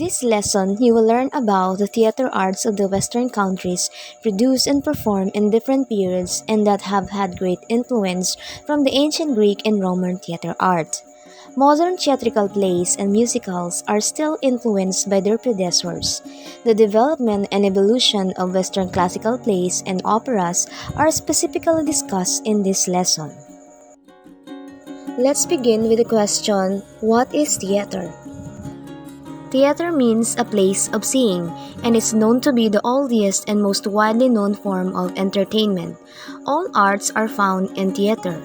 this lesson, you will learn about the theater arts of the Western countries produced and performed in different periods and that have had great influence from the ancient Greek and Roman theater art. Modern theatrical plays and musicals are still influenced by their predecessors. The development and evolution of Western classical plays and operas are specifically discussed in this lesson. Let's begin with the question, what is theater? Theater means a place of seeing and is known to be the oldest and most widely known form of entertainment. All arts are found in theater,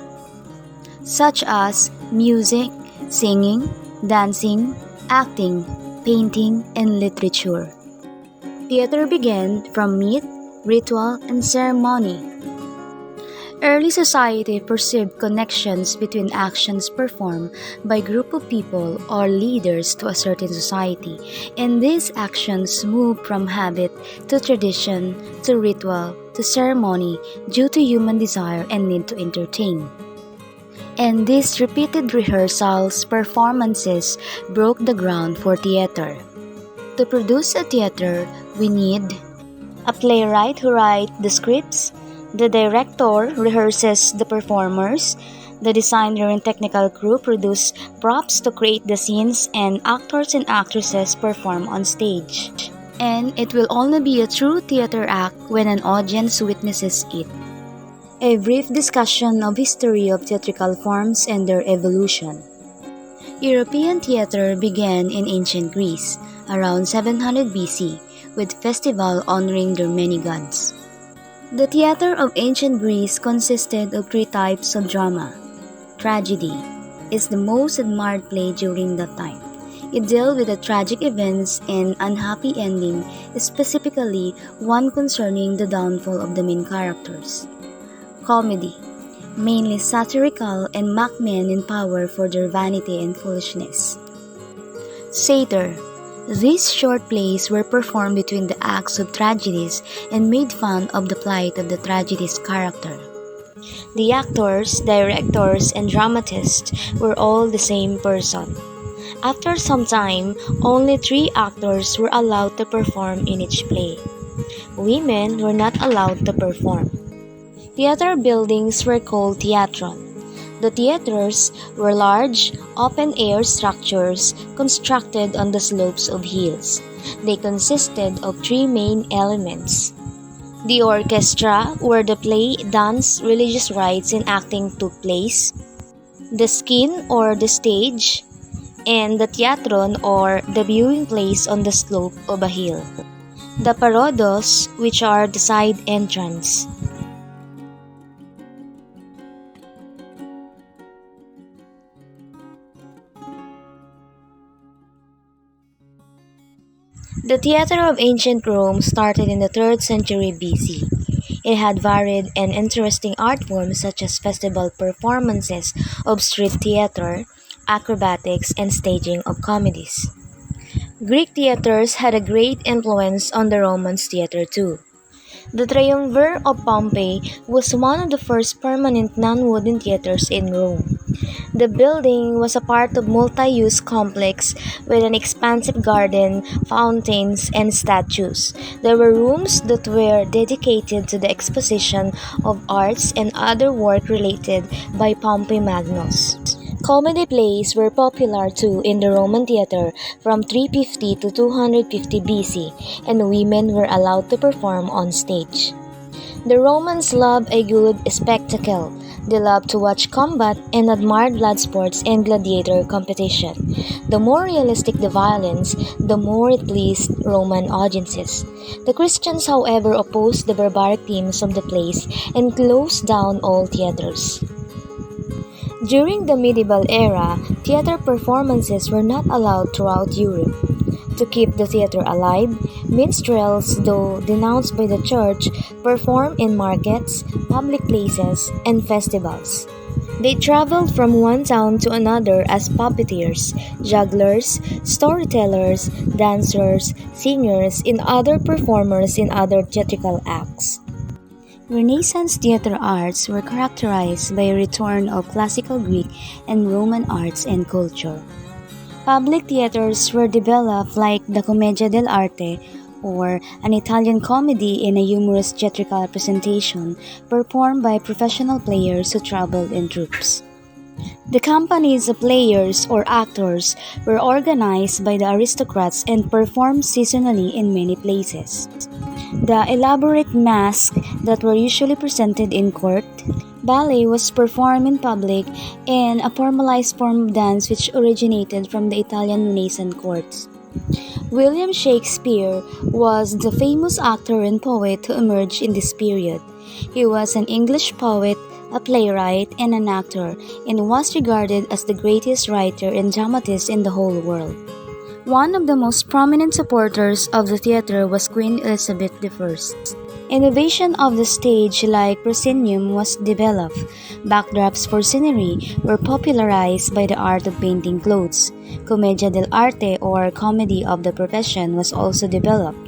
such as music, singing, dancing, acting, painting, and literature. Theater began from myth, ritual, and ceremony. Early society perceived connections between actions performed by a group of people or leaders to a certain society, and these actions moved from habit to tradition to ritual to ceremony due to human desire and need to entertain. And these repeated rehearsals, performances broke the ground for theater. To produce a theater, we need a playwright who writes the scripts, the director rehearses the performers, the designer and technical crew produce props to create the scenes, and actors and actresses perform on stage. And it will only be a true theater act when an audience witnesses it. A brief discussion of history of theatrical forms and their evolution. European theater began in ancient Greece around 700 BC with festival honoring their many gods. The theater of ancient Greece consisted of three types of drama. Tragedy is the most admired play during that time. It dealt with the tragic events and unhappy ending, specifically one concerning the downfall of the main characters. Comedy, mainly satirical and mock men in power for their vanity and foolishness. Satyr. These short plays were performed between the acts of tragedies and made fun of the plight of the tragedy's character. The actors, directors, and dramatists were all the same person. After some time, only 3 actors were allowed to perform in each play. Women were not allowed to perform. Theater buildings were called theatron. The theaters were large, open-air structures constructed on the slopes of hills. They consisted of 3 main elements. The orchestra, where the play, dance, religious rites, and acting took place. The skin, or the stage. And the theatron, or the viewing place on the slope of a hill. The parodos, which are the side entrance. The theater of ancient Rome started in the 3rd century BC. It had varied and interesting art forms such as festival performances of street theater, acrobatics, and staging of comedies. Greek theaters had a great influence on the Romans' theater too. The Triumvir of Pompeii was one of the first permanent non-wooden theaters in Rome. The building was a part of multi-use complex with an expansive garden, fountains, and statues. There were rooms that were dedicated to the exposition of arts and other work related by Pompey Magnus. Comedy plays were popular too in the Roman theater from 350 to 250 BC, and women were allowed to perform on stage. The Romans loved a good spectacle. They loved to watch combat and admired blood sports and gladiator competition. The more realistic the violence, the more it pleased Roman audiences. The Christians, however, opposed the barbaric themes of the plays and closed down all theaters. During the medieval era, theater performances were not allowed throughout Europe. To keep the theater alive, minstrels, though denounced by the church, performed in markets, public places, and festivals. They traveled from one town to another as puppeteers, jugglers, storytellers, dancers, singers, and other performers in other theatrical acts. Renaissance theater arts were characterized by a return of classical Greek and Roman arts and culture. Public theaters were developed like the Commedia dell'arte, or an Italian comedy in a humorous theatrical representation performed by professional players who traveled in troops. The companies of players or actors were organized by the aristocrats and performed seasonally in many places. The elaborate masks that were usually presented in court, ballet was performed in public, and a formalized form of dance which originated from the Italian Renaissance courts. William Shakespeare was the famous actor and poet who emerged in this period. He was an English poet, a playwright, and an actor, and was regarded as the greatest writer and dramatist in the whole world. One of the most prominent supporters of the theater was Queen Elizabeth I. Innovation of the stage like proscenium was developed. Backdrops for scenery were popularized by the art of painting clothes. Commedia dell'arte or comedy of the profession was also developed.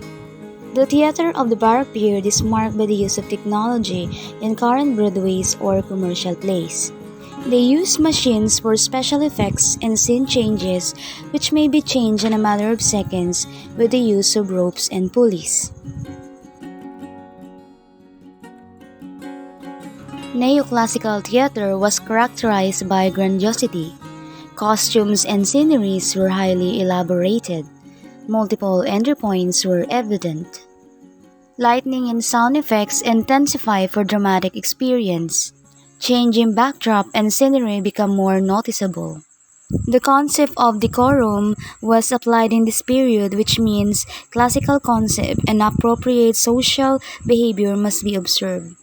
The theater of the Baroque period is marked by the use of technology in current Broadways or commercial plays. They use machines for special effects and scene changes which may be changed in a matter of seconds with the use of ropes and pulleys. Neoclassical theater was characterized by grandiosity. Costumes and sceneries were highly elaborated. Multiple entry points were evident. Lighting and sound effects intensify for dramatic experience. Changing backdrop and scenery become more noticeable. The concept of decorum was applied in this period, which means classical concept and appropriate social behavior must be observed.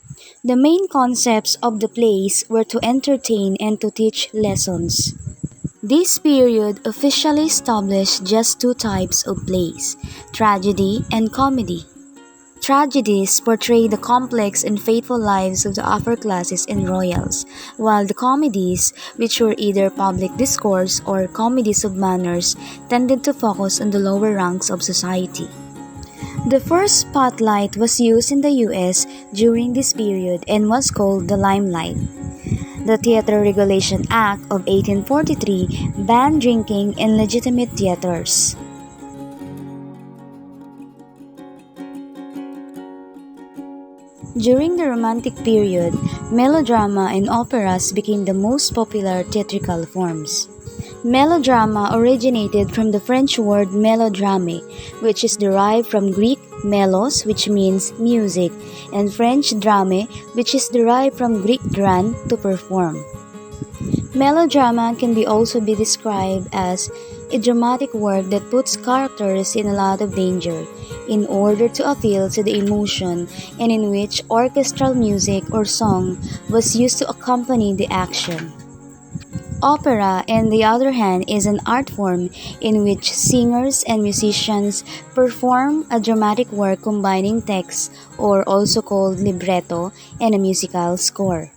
The main concepts of the plays were to entertain and to teach lessons. This period officially established just two types of plays, tragedy and comedy. Tragedies portray the complex and fateful lives of the upper classes and royals, while the comedies, which were either public discourse or comedies of manners, tended to focus on the lower ranks of society. The first spotlight was used in the US during this period and was called the limelight. The Theatre Regulation Act of 1843 banned drinking in legitimate theaters. During the Romantic period, melodrama and operas became the most popular theatrical forms. Melodrama originated from the French word melodrame, which is derived from Greek melos, which means music, and French drame, which is derived from Greek dran, to perform. Melodrama can also be described as a dramatic work that puts characters in a lot of danger in order to appeal to the emotion, and in which orchestral music or song was used to accompany the action. Opera, on the other hand, is an art form in which singers and musicians perform a dramatic work combining text, or also called libretto, and a musical score.